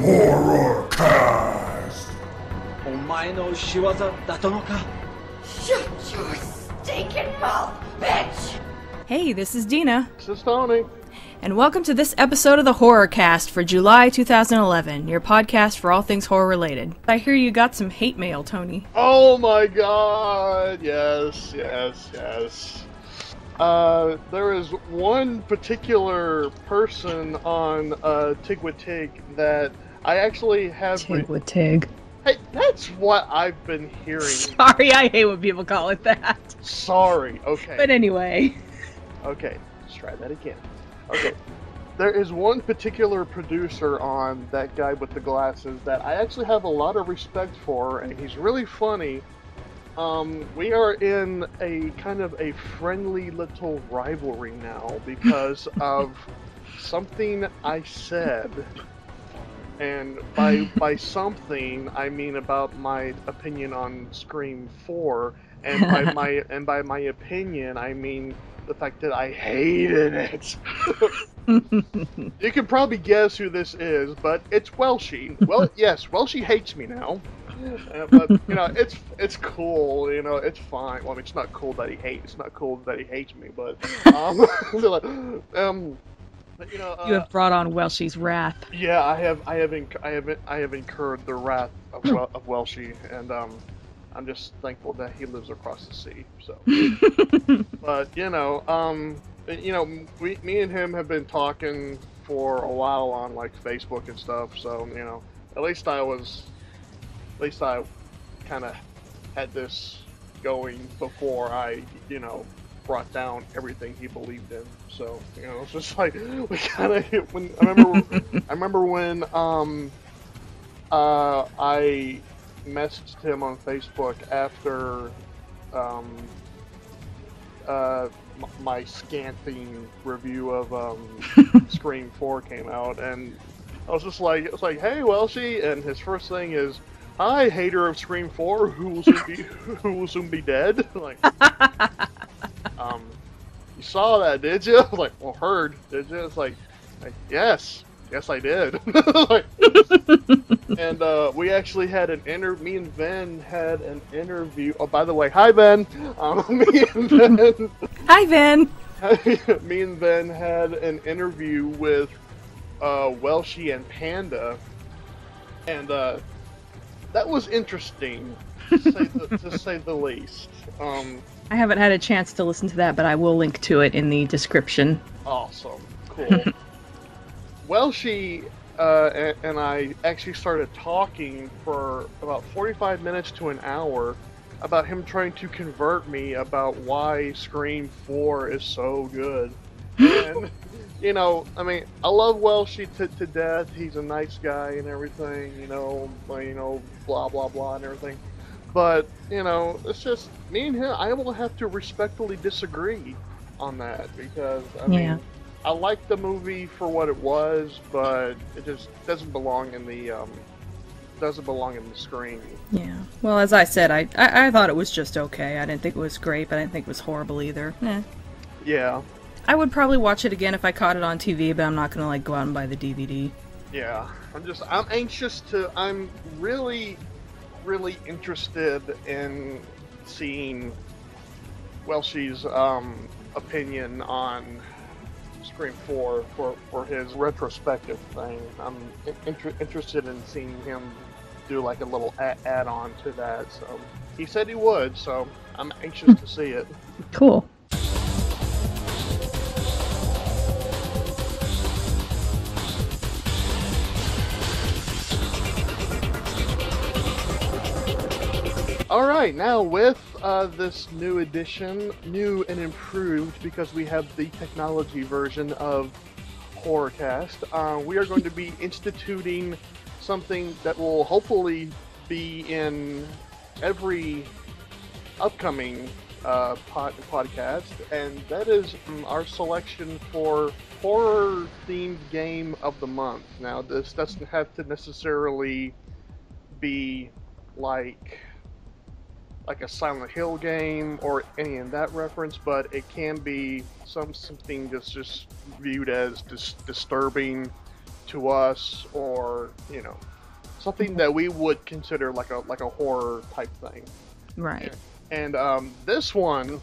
HorrorCast. お前の仕業だったのか? Shut your stinking mouth, bitch! Hey, this is Dena. This is Tony. And welcome to this episode of the HorrorCast for July 2011, your podcast for all things horror-related. I hear you got some hate mail, Tony. Oh my god! Yes. There is one particular person on Tig that I actually have... Tig. Hey, that's what I've been hearing. Sorry, I hate when people call it that. Sorry, okay. But anyway. Okay, let's try that again. Okay. There is one particular producer on that guy with the glasses that I actually have a lot of respect for, and he's really funny. We are in a kind of a friendly little rivalry now because of something I said. And by something, I mean about my opinion on Scream 4, and by my opinion, I mean the fact that I hated it. You can probably guess who this is, but it's Welshie. Well, yes, Welshie hates me now. But you know, it's cool. You know, it's fine. Well, I mean, it's not cool that he hates me, but But, you know, You have brought on Welshie's wrath. Yeah, I have incurred the wrath of Welshie, and I'm just thankful that he lives across the sea. So, but you know, me and him have been talking for a while on like Facebook and stuff. So you know, at least I kind of had this going before I, you know, brought down everything he believed in. So, you know, it's just like we kind of hit when I remember when I messaged him on Facebook after my scanthing review of Scream 4 came out, and I was just like, hey Welshie, and his first thing is, hi hater of Scream 4, who will soon be dead. Like, you saw that, did you? I was like, well, heard, did you? It's like yes I did. Like, and we actually had me and Ben had an interview. Oh, by the way, hi Ben. Me and Ben. Hi, Ben. Me and Ben had an interview with Welshie and Panda, and that was interesting, to say the least. I haven't had a chance to listen to that, but I will link to it in the description. Awesome. Cool. Welshie and I actually started talking for about 45 minutes to an hour about him trying to convert me about why Scream 4 is so good. And, you know, I mean, I love Welshie to death. He's a nice guy and everything, you know, blah, blah, blah and everything. But, you know, it's just, me and him, I will have to respectfully disagree on that, because, I mean, I like the movie for what it was, but it just doesn't belong in the Scream. Yeah. Well, as I said, I thought it was just okay. I didn't think it was great, but I didn't think it was horrible either. Yeah. I would probably watch it again if I caught it on TV, but I'm not gonna, like, go out and buy the DVD. Yeah. I'm really interested in seeing Welshie's opinion on Scream 4 for his retrospective thing. I'm interested in seeing him do like a little add-on to that. So he said he would, so I'm anxious to see it. Cool. Alright, now with this new edition, new and improved because we have the technology version of HorrorCast, we are going to be instituting something that will hopefully be in every upcoming podcast, and that is our selection for horror-themed game of the month. Now, this doesn't have to necessarily be like a Silent Hill game or any in that reference, but it can be something that's just viewed as disturbing to us, or something that we would consider like a horror type thing. Right. And this one,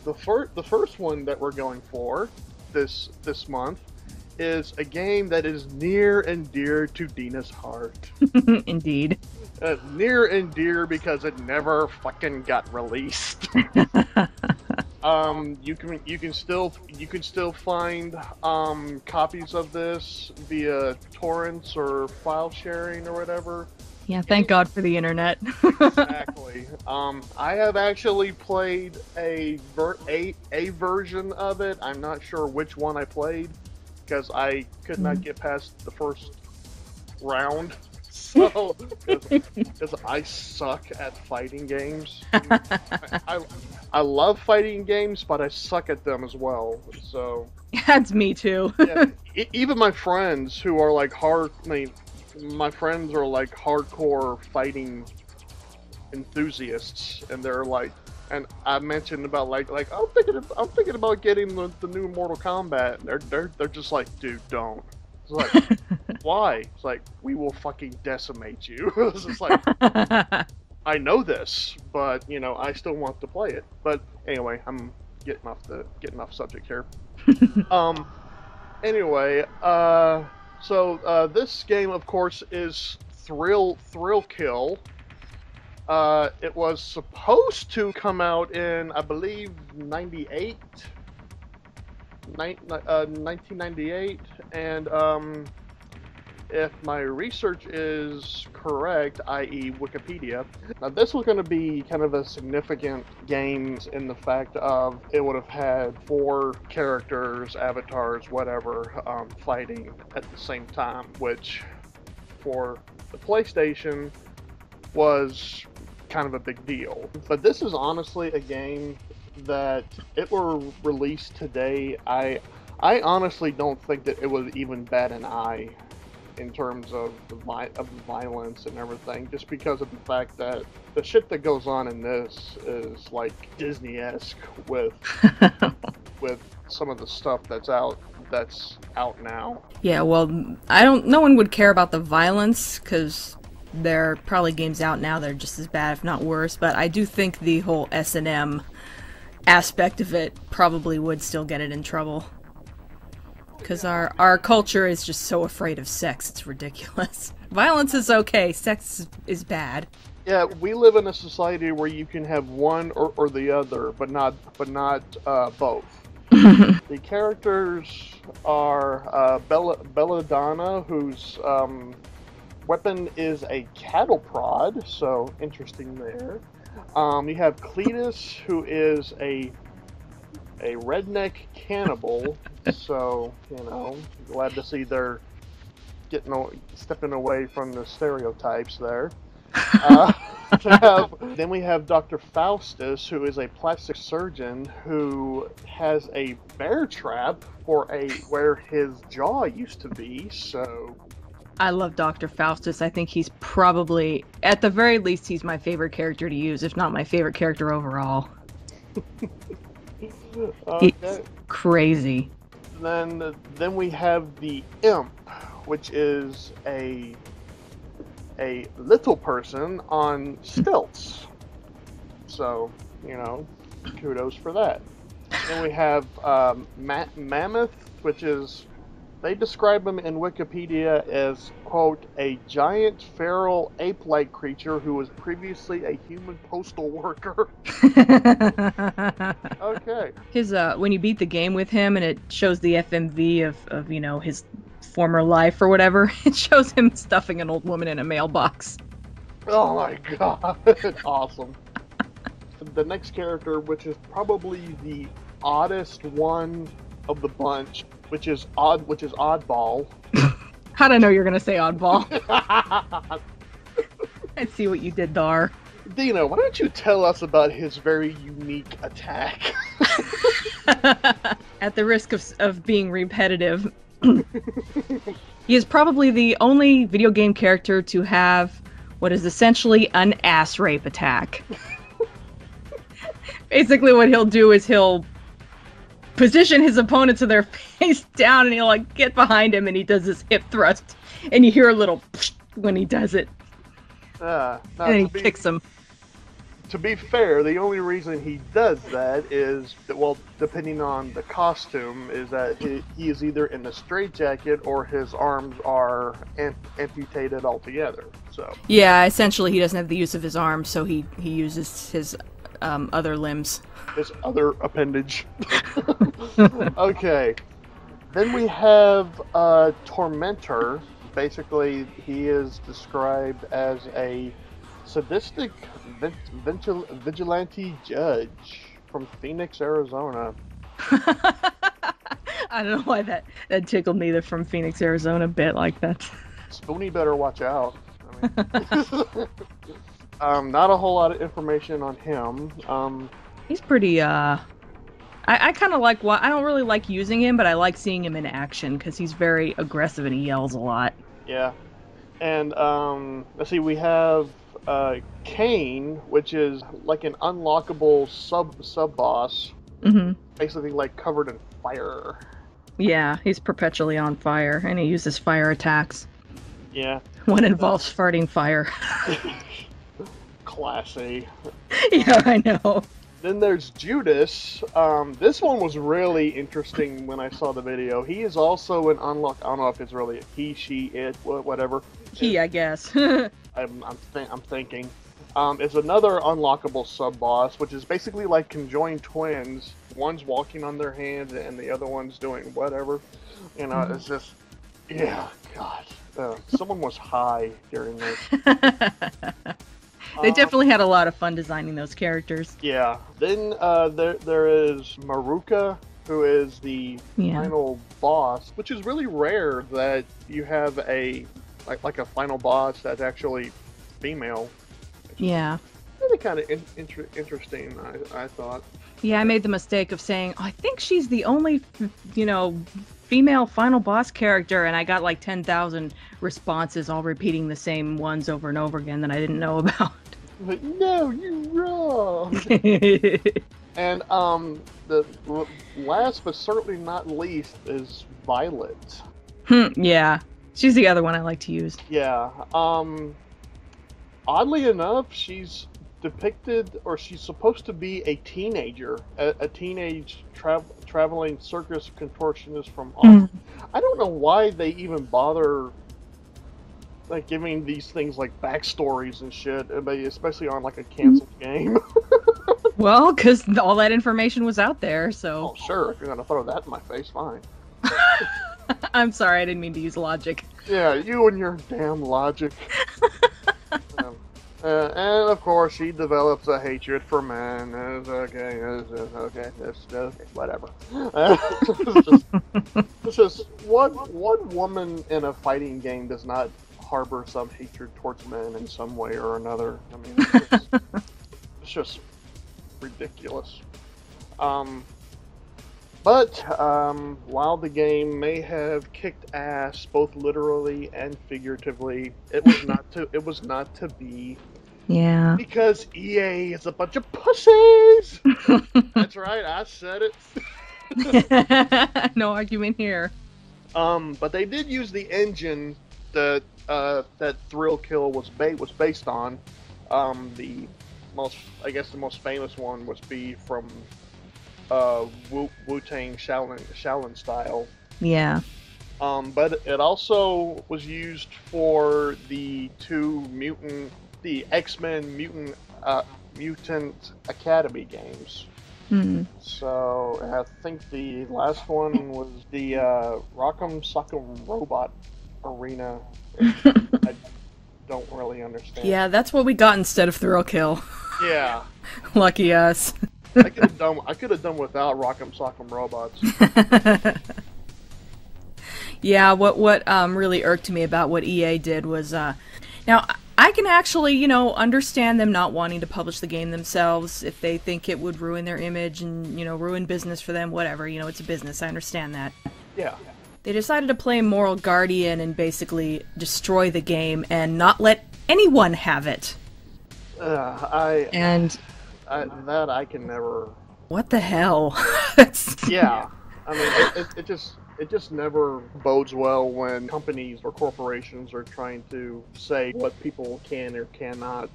the first one that we're going for this month is a game that is near and dear to Dena's heart. Indeed. Near and dear because it never fucking got released. You can still find copies of this via torrents or file sharing or whatever. Yeah, thank God for the internet. Exactly. I have actually played a version of it. I'm not sure which one I played because I could not get past the first round. So, because I suck at fighting games. I love fighting games, but I suck at them as well. So That's me too. yeah, even my friends who are like my friends are like hardcore fighting enthusiasts, and they're like, and I mentioned about like I'm thinking about getting the new Mortal Kombat. And they're just like, dude, don't. It's like, why? It's like, we will fucking decimate you. It's just like, I know this, but I still want to play it. But anyway, I'm getting off subject here. Anyway, so this game, of course, is Thrill Kill. It was supposed to come out in, I believe, 1998, and if my research is correct, i.e. Wikipedia, now this was going to be kind of a significant game in the fact of it would have had 4 characters, avatars, whatever, fighting at the same time, which for the PlayStation was kind of a big deal. But this is honestly a game that it were released today, I honestly don't think that it would even bat an eye in terms of the violence and everything, just because of the fact that the shit that goes on in this is like Disney-esque with some of the stuff that's out now. Yeah, well, no one would care about the violence, because there are probably games out now that are just as bad, if not worse, but I do think the whole S&M aspect of it probably would still get it in trouble. Because our culture is just so afraid of sex, it's ridiculous. Violence is okay, sex is bad. Yeah, we live in a society where you can have one or the other, but not both. The characters are Belladonna, whose weapon is a cattle prod, so interesting there. You have Cletus, who is a redneck cannibal, so, glad to see they're stepping away from the stereotypes there. Then we have Dr. Faustus, who is a plastic surgeon who has a bear trap where his jaw used to be, so... I love Dr. Faustus. I think he's probably, at the very least, he's my favorite character to use, if not my favorite character overall. Okay. He's crazy. Then we have the Imp, which is a little person on stilts. So, kudos for that. Then we have Mammoth, which is, they describe him in Wikipedia as, quote, a giant feral ape-like creature who was previously a human postal worker. Okay. His when you beat the game with him and it shows the FMV of his former life or whatever, it shows him stuffing an old woman in a mailbox. Oh my god. Awesome. The next character, which is probably the oddest one of the bunch, which is Oddball. How'd I know you're gonna say Oddball? I see what you did there. Dina, why don't you tell us about his very unique attack? At the risk of being repetitive, he is probably the only video game character to have what is essentially an ass rape attack. Basically what he'll do is he'll position his opponent so they're face down, and he'll like get behind him, and he does this hip thrust, and you hear a little when he does it, and then he kicks him. To be fair, the only reason he does that is, well, depending on the costume, is that he is either in a straitjacket or his arms are amputated altogether. So yeah, essentially he doesn't have the use of his arms, so he uses his other limbs. His other appendage. Okay. Then we have Tormentor. Basically, he is described as a sadistic vigilante judge from Phoenix, Arizona. I don't know why that tickled me, the from Phoenix, Arizona bit like that. Spoony better watch out. I mean, not a whole lot of information on him. He's pretty, I kind of like, I don't really like using him, but I like seeing him in action, because he's very aggressive and he yells a lot. Yeah. And, let's see, we have Kane, which is like an unlockable sub-boss. Mm-hmm. Basically, like, covered in fire. Yeah, he's perpetually on fire, and he uses fire attacks. Yeah. One involves farting fire. Classy. Yeah, I know. Then there's Judas. This one was really interesting when I saw the video. He is also an unlock. I don't know if it's really a he, she, it, whatever. He, I guess. I'm thinking. It's another unlockable sub-boss, which is basically like conjoined twins. One's walking on their hands and the other one's doing whatever. You know, it's just, yeah, God. Someone was high during this. They definitely had a lot of fun designing those characters. Yeah. Then there is Maruka, who is the final boss, which is really rare that you have a like a final boss that's actually female. Yeah. Really kind of interesting, I thought. Yeah, I made the mistake of saying, I think she's the only, female final boss character, and I got like 10,000 responses all repeating the same ones over and over again that I didn't know about. But no, you're wrong. And the last but certainly not least is Violet. Yeah, she's the other one I like to use. Yeah. Oddly enough, she's depicted, or she's supposed to be a teenager, a teenage traveling circus contortionist from Austin. I don't know why they even bother like giving these things like backstories and shit, especially on like a canceled game. Well, because all that information was out there, so. Oh, sure. If you're gonna throw that in my face, fine. I'm sorry, I didn't mean to use logic. Yeah, you and your damn logic. And of course, she develops a hatred for men. Whatever. It's just one woman in a fighting game does not harbor some hatred towards men in some way or another. I mean, it's just ridiculous. But while the game may have kicked ass both literally and figuratively, it was not to be. Yeah. Because EA is a bunch of pussies. That's right, I said it. No argument here. But they did use the engine that Thrill Kill was based on. The most famous one was from Wu-Tang Shaolin style. Yeah. But it also was used for the X-Men Mutant Academy games. So I think the last one was the Rock'em Sock'em Robot Arena. I don't really understand. Yeah, that's what we got instead of Thrill Kill. Yeah. Lucky us. I could have done without Rock'em Sock'em Robots. Yeah, what really irked me about what EA did was, now, I can actually, understand them not wanting to publish the game themselves if they think it would ruin their image and, ruin business for them, whatever. It's a business, I understand that. Yeah. They decided to play Moral Guardian and basically destroy the game and not let anyone have it. I can never What the hell? That's... Yeah, I mean, it just never bodes well when companies or corporations are trying to say what people can or cannot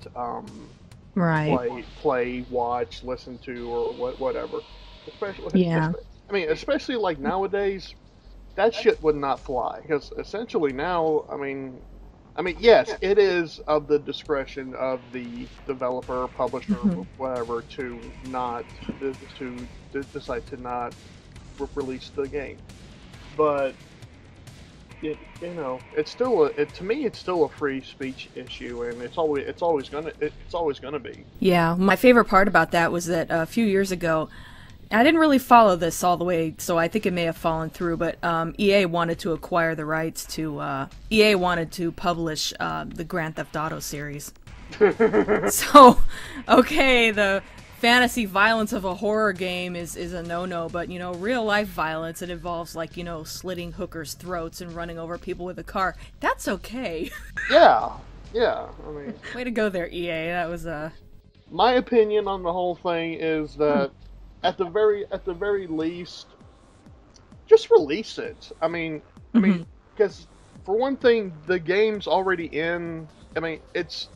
Right. play, watch, listen to, or whatever. Especially, Yeah. I mean, especially like nowadays, that shit would not fly because essentially now, I mean, yes, it is of the discretion of the developer, publisher, whatever, to not to decide to not release the game. But it's still to me it's still a free speech issue, and it's always gonna be. Yeah, my favorite part about that was that a few years ago, I didn't really follow this all the way, so I think it may have fallen through, but EA wanted to acquire the rights to, EA wanted to publish the Grand Theft Auto series. So, okay, the fantasy violence of a horror game is a no-no, but, real life violence, it involves, like, slitting hookers' throats and running over people with a car. That's okay. Yeah, I mean... Way to go there, EA. That was, My opinion on the whole thing is that at the very least, just release it. I mean, because for one thing, the game's already in. I mean, it's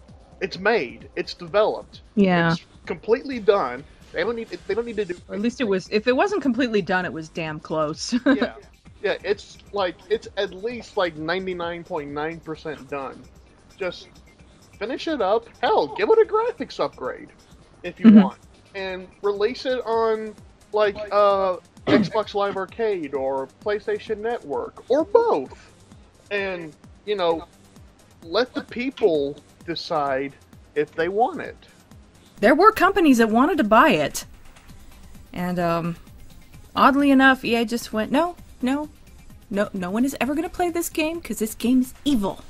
made, it's developed, it's completely done. They don't need to do. Or at least it was. If it wasn't completely done, it was damn close. Yeah, it's at least like 99.9% done. Just finish it up. Hell, give it a graphics upgrade if you want. And release it on, like, Xbox Live Arcade or PlayStation Network, or both. And, let the people decide if they want it. There were companies that wanted to buy it. And, oddly enough, EA just went, no one is ever going to play this game, because this game is evil.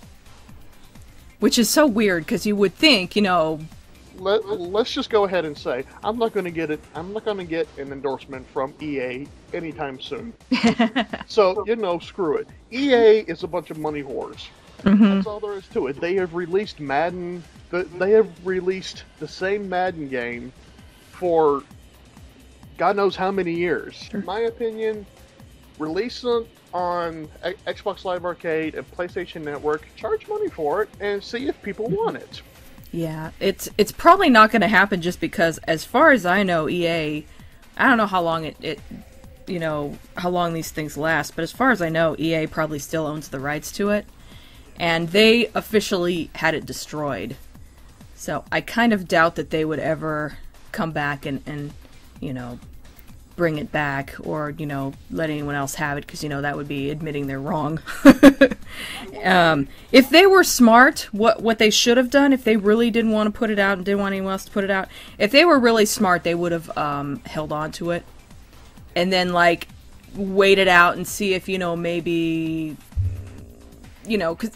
Which is so weird, because you would think, Let's just go ahead and say I'm not going to get an endorsement from EA anytime soon. So screw it. EA is a bunch of money whores. That's all there is to it. They have released Madden. They have released the same Madden game for God knows how many years. In my opinion, release it on Xbox Live Arcade and PlayStation Network. Charge money for it and see if people want it. Yeah, it's probably not going to happen just because, as far as I know, EA, I don't know how long how long these things last, but as far as I know, EA probably still owns the rights to it, and they officially had it destroyed. So I kind of doubt that they would ever come back and bring it back, or, let anyone else have it, because, that would be admitting they're wrong. If they were smart, what they should have done, if they really didn't want to put it out and didn't want anyone else to put it out, if they were really smart, they would have held on to it, and then, like, wait it out and see if, maybe, because,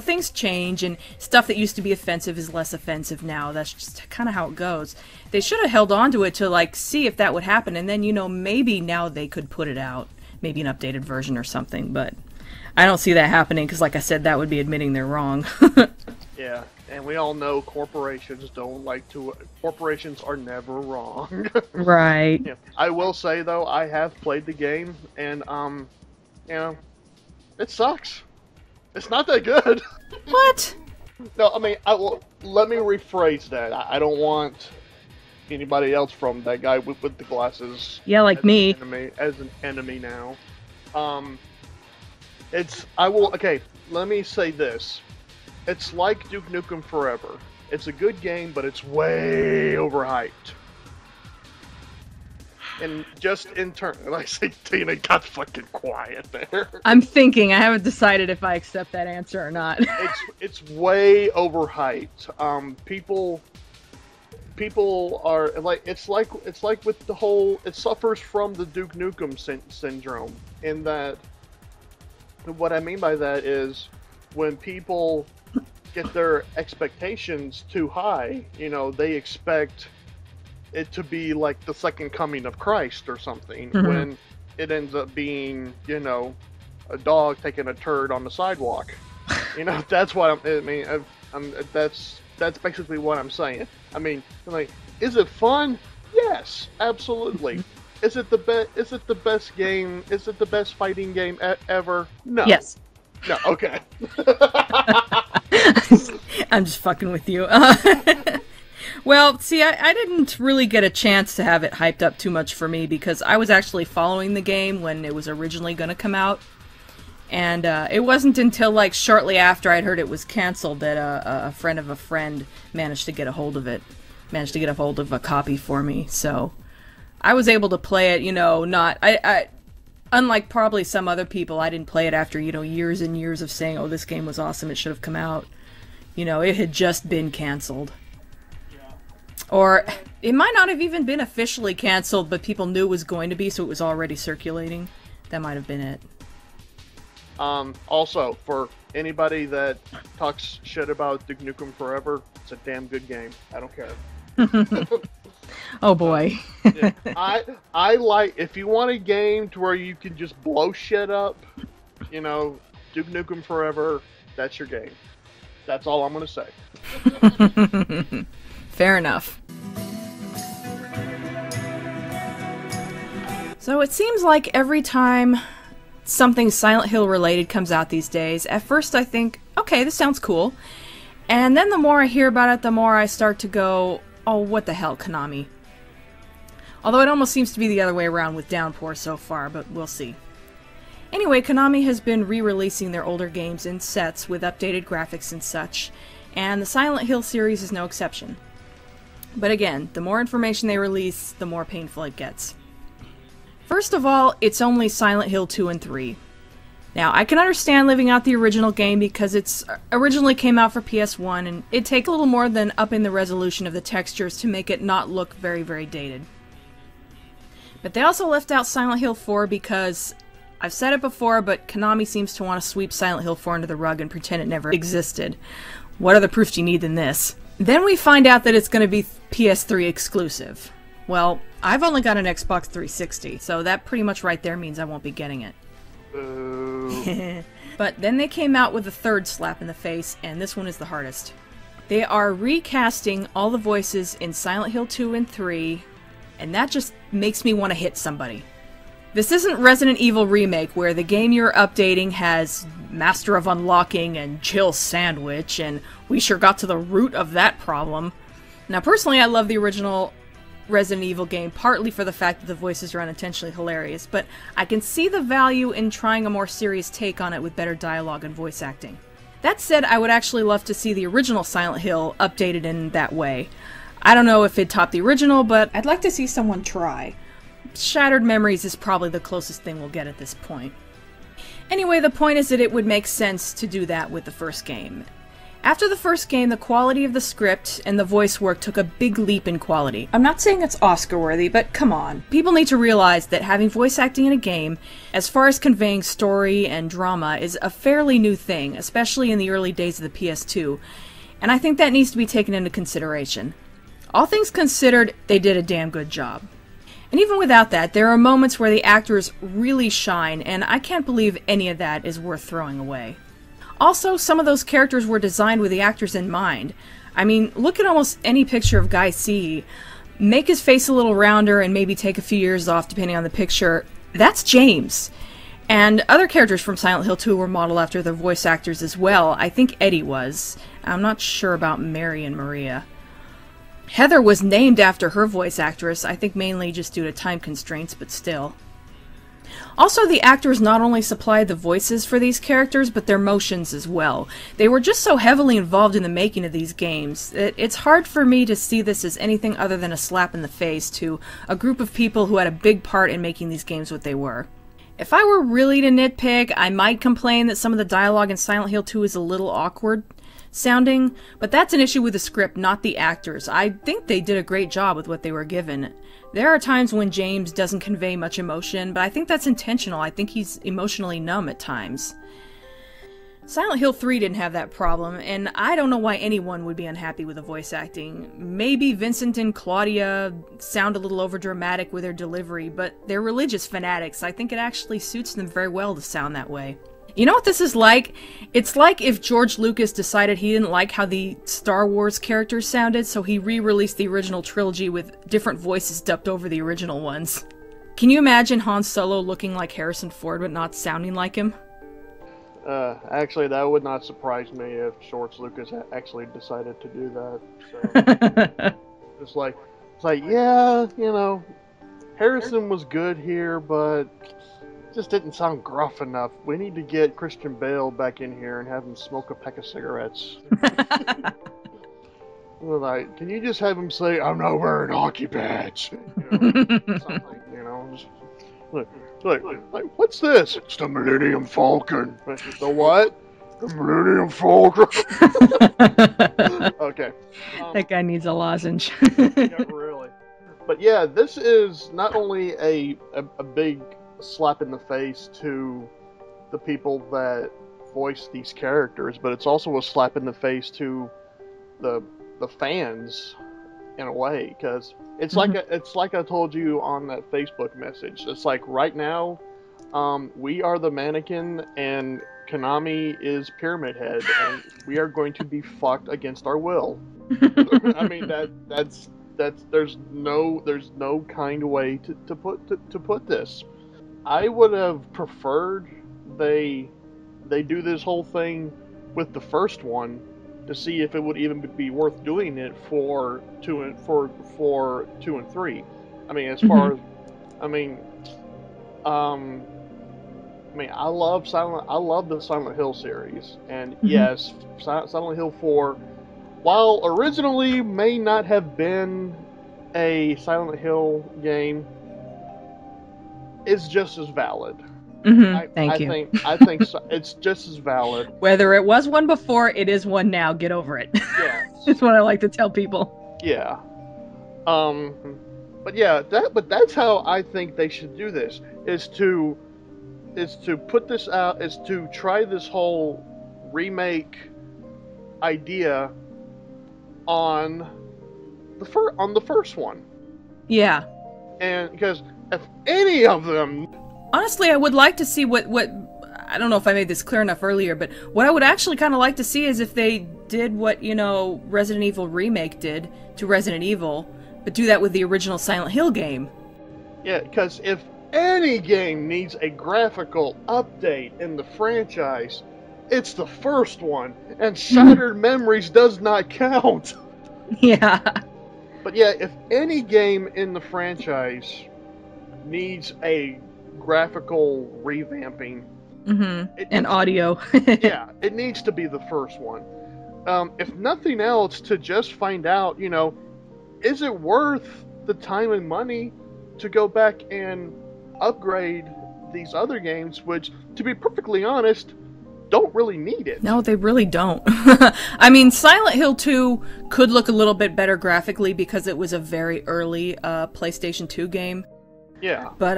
things change, and stuff that used to be offensive is less offensive now. That's just kind of how it goes. They should have held on to it to, like, see if that would happen, and then, maybe now they could put it out. Maybe an updated version or something, but I don't see that happening, because, like I said, that would be admitting they're wrong. Yeah, and we all know corporations don't like to... Corporations are never wrong. Right. Yeah. I will say, though, I have played the game, and, it sucks. It's not that good. What? No, I mean, let me rephrase that. I don't want anybody else from that guy with the glasses. Yeah, like me. As an enemy now. Okay, let me say this. It's like Duke Nukem Forever. It's a good game, but it's way overhyped. And just in turn, like I say, Tina got fucking quiet there. I'm thinking. I haven't decided if I accept that answer or not. It's way overhyped. People are like it's like with the whole. It suffers from the Duke Nukem syndrome. In that, what I mean by that is when people get their expectations too high, they expect it to be like the second coming of Christ or something, when it ends up being, a dog taking a turd on the sidewalk. That's what that's basically what I'm saying. I mean, like, is it fun? Yes, absolutely. Is it the best? Is it the best game? Is it the best fighting game ever? No. Yes. No. Okay. I'm just fucking with you. Well, see, I didn't really get a chance to have it hyped up too much for me because I was actually following the game when it was originally going to come out. And it wasn't until, like, shortly after I'd heard it was canceled that a friend of a friend managed to get a hold of it. Managed to get a hold of a copy for me, so I was able to play it, you know, not... unlike probably some other people, I didn't play it after, you know, years and years of saying, oh, this game was awesome, it should have come out. You know, it had just been canceled. Or it might not have even been officially canceled, but people knew it was going to be, so it was already circulating. That might have been it. Also, for anybody that talks shit about Duke Nukem Forever, it's a damn good game. I don't care. Oh boy. Yeah. I like, if you want a game to where you can just blow shit up, you know, Duke Nukem Forever, that's your game. That's all I'm gonna say. Fair enough. So it seems like every time something Silent Hill related comes out these days, at first I think, okay, this sounds cool. And then the more I hear about it, the more I start to go, oh, what the hell, Konami. Although it almost seems to be the other way around with Downpour so far, but we'll see. Anyway, Konami has been re-releasing their older games in sets with updated graphics and such, and the Silent Hill series is no exception. But again, the more information they release, the more painful it gets. First of all, it's only Silent Hill 2 and 3. Now, I can understand leaving out the original game because it's originally came out for PS1, and it'd take a little more than upping the resolution of the textures to make it not look very, very dated. But they also left out Silent Hill 4 because, I've said it before, but Konami seems to want to sweep Silent Hill 4 under the rug and pretend it never existed. What other proof do you need than this? Then we find out that it's going to be PS3 exclusive. Well, I've only got an Xbox 360, so that pretty much right there means I won't be getting it. But then they came out with a third slap in the face, and this one is the hardest. They are recasting all the voices in Silent Hill 2 and 3, and that just makes me want to hit somebody. This isn't Resident Evil Remake, where the game you're updating has Master of Unlocking and Chill Sandwich, and we sure got to the root of that problem. Now, personally, I love the original Resident Evil game, partly for the fact that the voices are unintentionally hilarious, but I can see the value in trying a more serious take on it with better dialogue and voice acting. That said, I would actually love to see the original Silent Hill updated in that way. I don't know if it'd top the original, but I'd like to see someone try. Shattered Memories is probably the closest thing we'll get at this point. Anyway, the point is that it would make sense to do that with the first game. After the first game, the quality of the script and the voice work took a big leap in quality. I'm not saying it's Oscar-worthy, but come on. People need to realize that having voice acting in a game, as far as conveying story and drama, is a fairly new thing, especially in the early days of the PS2, and I think that needs to be taken into consideration. All things considered, they did a damn good job. And even without that, there are moments where the actors really shine, and I can't believe any of that is worth throwing away. Also, some of those characters were designed with the actors in mind. I mean, look at almost any picture of Guy C. Make his face a little rounder and maybe take a few years off depending on the picture. That's James. And other characters from Silent Hill 2 were modeled after their voice actors as well. I think Eddie was. I'm not sure about Mary and Maria. Heather was named after her voice actress, I think mainly just due to time constraints, but still. Also, the actors not only supplied the voices for these characters, but their motions as well. They were just so heavily involved in the making of these games that it's hard for me to see this as anything other than a slap in the face to a group of people who had a big part in making these games what they were. If I were really to nitpick, I might complain that some of the dialogue in Silent Hill 2 is a little awkward sounding, but that's an issue with the script, not the actors. I think they did a great job with what they were given. There are times when James doesn't convey much emotion, but I think that's intentional. I think he's emotionally numb at times. Silent Hill 3 didn't have that problem, and I don't know why anyone would be unhappy with the voice acting. Maybe Vincent and Claudia sound a little overdramatic with their delivery, but they're religious fanatics. I think it actually suits them very well to sound that way. You know what this is like? It's like if George Lucas decided he didn't like how the Star Wars characters sounded, so he re-released the original trilogy with different voices dubbed over the original ones. Can you imagine Han Solo looking like Harrison Ford but not sounding like him? Actually, that would not surprise me if George Lucas actually decided to do that. So, it's like, yeah, you know, Harrison was good here, but just didn't sound gruff enough. We need to get Christian Bale back in here and have him smoke a pack of cigarettes. Like, can you just have him say, "I'm not wearing hockey pads"? You know, something, you know. Just, like, what's this? It's the Millennium Falcon. The what? The Millennium Falcon. Okay. That guy needs a lozenge. Yeah, really. But yeah, this is not only a big slap in the face to the people that voice these characters, but it's also a slap in the face to the fans in a way, because it's like I told you on that Facebook message. It's like right now, we are the mannequin and Konami is Pyramid Head, and we are going to be fucked against our will. I mean that's there's no kind way to put this. I would have preferred they do this whole thing with the first one to see if it would even be worth doing it for 2 and 3. I mean, as far as I love the Silent Hill series, and yes, Silent Hill 4, while originally may not have been a Silent Hill game, is just as valid. Thank you. I think so. It's just as valid. Whether it was one before, it is one now. Get over it. Yeah. That's what I like to tell people. Yeah. But yeah, that's how I think they should do this. Is to put this out. Is to try this whole remake idea on the first one. Yeah. And because if any of them. Honestly, I would like to see what I don't know if I made this clear enough earlier, but what I would actually kind of like to see is if they did what, you know, Resident Evil Remake did to Resident Evil, but do that with the original Silent Hill game. Yeah, because if any game needs a graphical update in the franchise, it's the first one, and Shattered Memories does not count. Yeah. But yeah, if any game in the franchise needs a graphical revamping, and audio. Yeah, it needs to be the first one. If nothing else, to just find out, you know, is it worth the time and money to go back and upgrade these other games, which, to be perfectly honest, don't really need it. No, they really don't. I mean, Silent Hill 2 could look a little bit better graphically because it was a very early PlayStation 2 game. Yeah. But,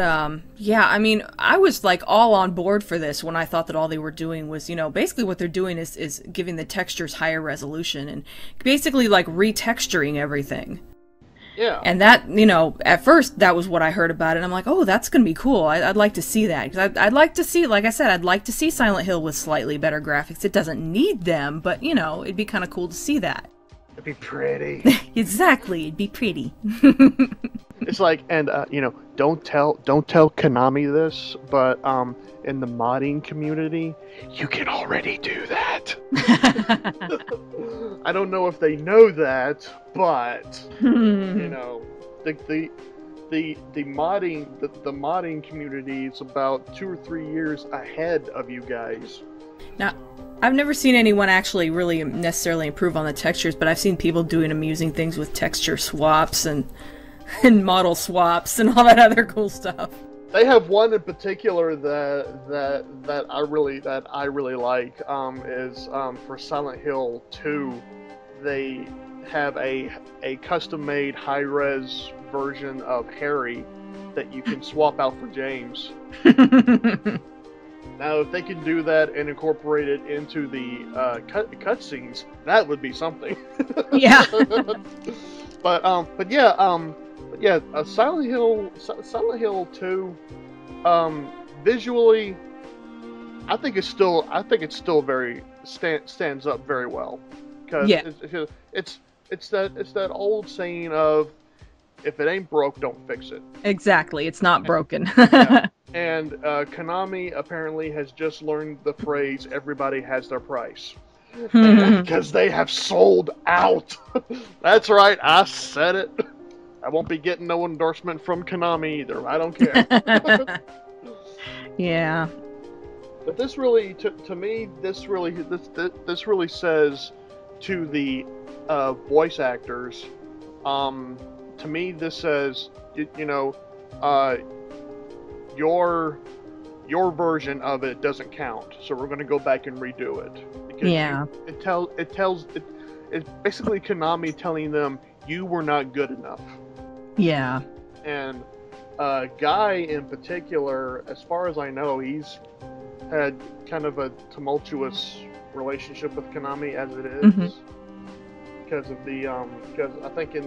yeah, I mean, I was, like, all on board for this when I thought that all they were doing was, you know, basically what they're doing is giving the textures higher resolution and basically, like, retexturing everything. Yeah. And that, you know, at first, that was what I heard about it, and I'm like, oh, that's gonna be cool. I'd like to see that. Because I'd like to see, like I said, I'd like to see Silent Hill with slightly better graphics. It doesn't need them, but, you know, it'd be kind of cool to see that. It'd be pretty. Exactly, it'd be pretty. It's like, and you know, don't tell Konami this, but in the modding community, you can already do that. I don't know if they know that, but you know, the modding community is about 2 or 3 years ahead of you guys. Now, I've never seen anyone actually really necessarily improve on the textures, but I've seen people doing amusing things with texture swaps and model swaps and all that other cool stuff. They have one in particular that I really like. Is for Silent Hill 2, they have a custom-made high-res version of Harry that you can swap out for James. Now, if they can do that and incorporate it into the cutscenes, that would be something. Yeah. But yeah, Silent Hill 2, visually, I think it's still very stands up very well, because Yeah. it's that old saying of, if it ain't broke, don't fix it. Exactly, it's not broken. Yeah. And Konami apparently has just learned the phrase "everybody has their price," because they have sold out. That's right, I said it. I won't be getting no endorsement from Konami either. I don't care. Yeah. But this really, to me, this really says to the voice actors. To me, this says, your version of it doesn't count, so we're going to go back and redo it. Because Yeah. it's basically Konami telling them you were not good enough. Yeah. And Guy in particular, as far as I know, he's had kind of a tumultuous relationship with Konami as it is, because of the because I think in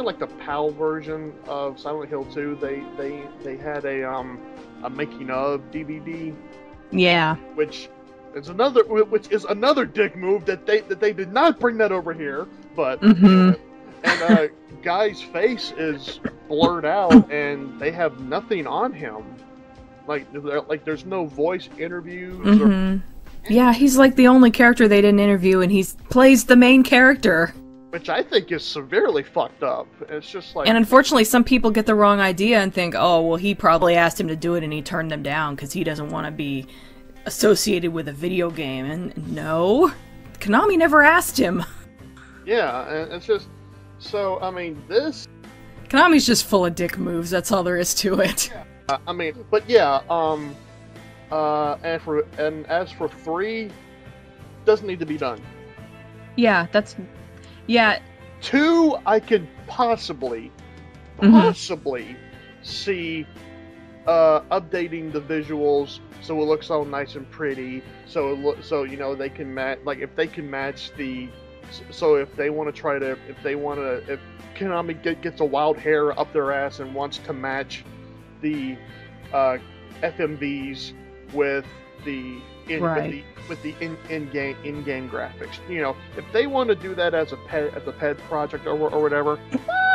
like the PAL version of Silent Hill 2, they had a making of DVD. Yeah. Which is another dick move that they did not bring that over here, but and Guy's face is blurred out and they have nothing on him. Like there's no voice interviews or Yeah, he's like the only character they didn't interview, and he plays the main character. Which I think is severely fucked up. It's just like... And unfortunately, some people get the wrong idea and think, oh, well, he probably asked him to do it and he turned them down because he doesn't want to be associated with a video game. And no, Konami never asked him. Yeah, and it's just... So, I mean, this... Konami's just full of dick moves, that's all there is to it. Yeah, I mean, but yeah, and as for 3, doesn't need to be done. Yeah, that's... Yeah. 2, I could possibly see updating the visuals so it looks all nice and pretty. So they can match. Like if they can match the. So if they want to if Konami gets a wild hair up their ass and wants to match the FMVs with the in-game graphics. If they want to do that as a pet project or whatever,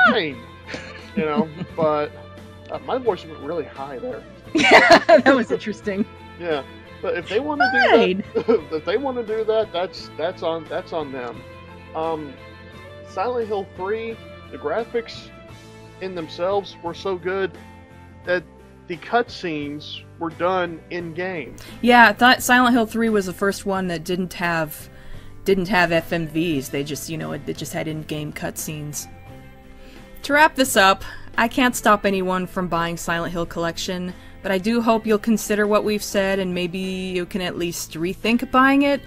fine. But my voice went really high there. Yeah, that was interesting. Yeah, but if they want to do that, that's on them. Silent Hill 3, the graphics in themselves were so good that the cutscenes were done in game. Yeah, I thought Silent Hill 3 was the first one that didn't have FMVs. They just, it just had in-game cutscenes. To wrap this up, I can't stop anyone from buying Silent Hill Collection, but I do hope you'll consider what we've said and maybe you can at least rethink buying it.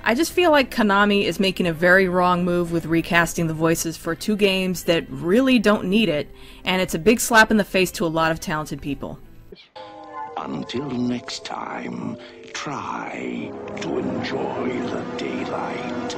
I just feel like Konami is making a very wrong move with recasting the voices for 2 games that really don't need it, and it's a big slap in the face to a lot of talented people. Until next time, try to enjoy the daylight.